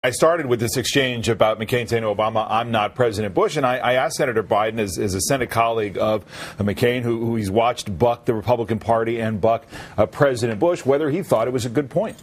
I started with this exchange about McCain saying to Obama, I'm not President Bush. And I asked Senator Biden, as a Senate colleague of McCain, who he's watched buck the Republican Party and buck President Bush, whether he thought it was a good point.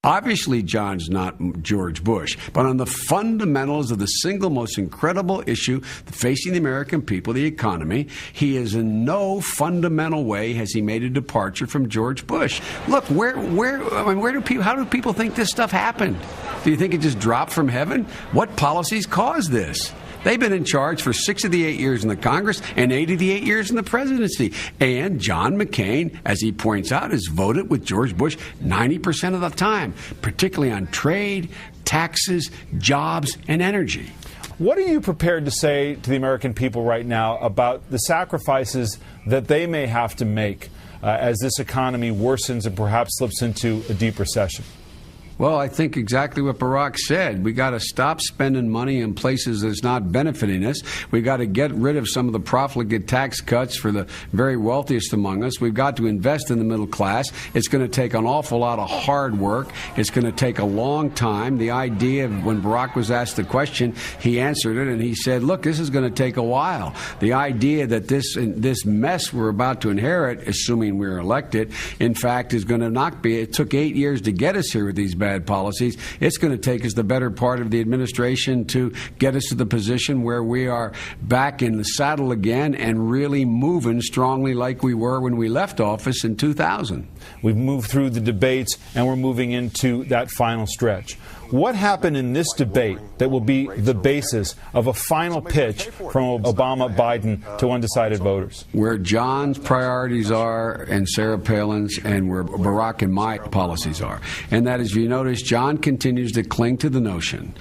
Obviously, John's not George Bush, but on the fundamentals of the single most incredible issue facing the American people, the economy, he is in no fundamental way has he made a departure from George Bush. Look, how do people think this stuff happened? Do you think it just dropped from heaven? What policies caused this? They've been in charge for 6 of the 8 years in the Congress and 8 of the 8 years in the presidency. And John McCain, as he points out, has voted with George Bush 90% of the time, particularly on trade, taxes, jobs, and energy. What are you prepared to say to the American people right now about the sacrifices that they may have to make as this economy worsens and perhaps slips into a deep recession? Well, I think exactly what Barack said. We got to stop spending money in places that's not benefiting us. We got to get rid of some of the profligate tax cuts for the very wealthiest among us. We've got to invest in the middle class. It's going to take an awful lot of hard work. It's going to take a long time. The idea of when Barack was asked the question, he answered it and he said, look, this is going to take a while. The idea that this mess we're about to inherit, assuming we're elected, in fact, is going to not be. It took 8 years to get us here with these bad policies. It's going to take us the better part of the administration to get us to the position where we are back in the saddle again and really moving strongly like we were when we left office in 2000. We've moved through the debates and we're moving into that final stretch. What happened in this debate that will be the basis of a final pitch from Obama, Biden to undecided voters? Where John's priorities are and Sarah Palin's and where Barack and my policies are. And that is, you notice, John continues to cling to the notion,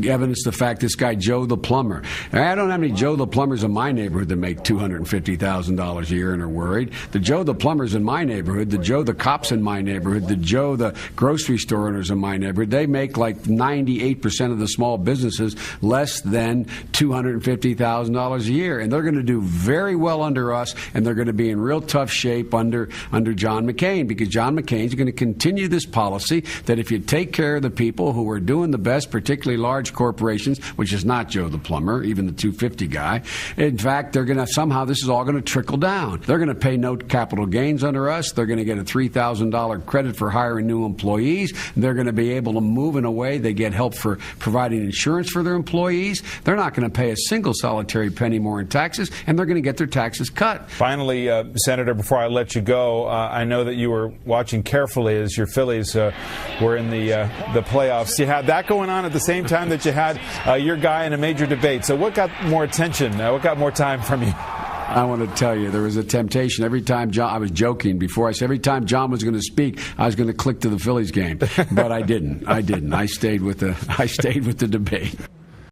evidence the fact this guy Joe the plumber. I don't have any Joe the plumbers in my neighborhood that make $250,000 a year and are worried. The Joe the plumbers in my neighborhood, the Joe the cops in my neighborhood, the Joe the grocery store owners in my neighborhood, they make like 98% of the small businesses less than $250,000 a year. And they're going to do very well under us, and they're going to be in real tough shape under John McCain, because John McCain's going to continue this policy that if you take care of the people who are doing the best, particularly large corporations, which is not Joe the plumber, even the 250 guy, in fact, they're going to somehow, this is all going to trickle down. They're going to pay no capital gains under us. They're going to get a $3,000 credit for hiring new employees. They're going to be able to move in a way they get help for providing insurance for their employees. They're not going to pay a single solitary penny more in taxes, and they're going to get their taxes cut. Finally, Senator, before I let you go, I know that you were watching carefully as your Phillies were in the playoffs. You had that going on at the same time that you had your guy in a major debate. So what got more attention? What got more time from you? I want to tell you, there was a temptation every time John, I was joking before, I said every time John was going to speak, I was going to click to the Phillies game. But I didn't. I stayed with the debate.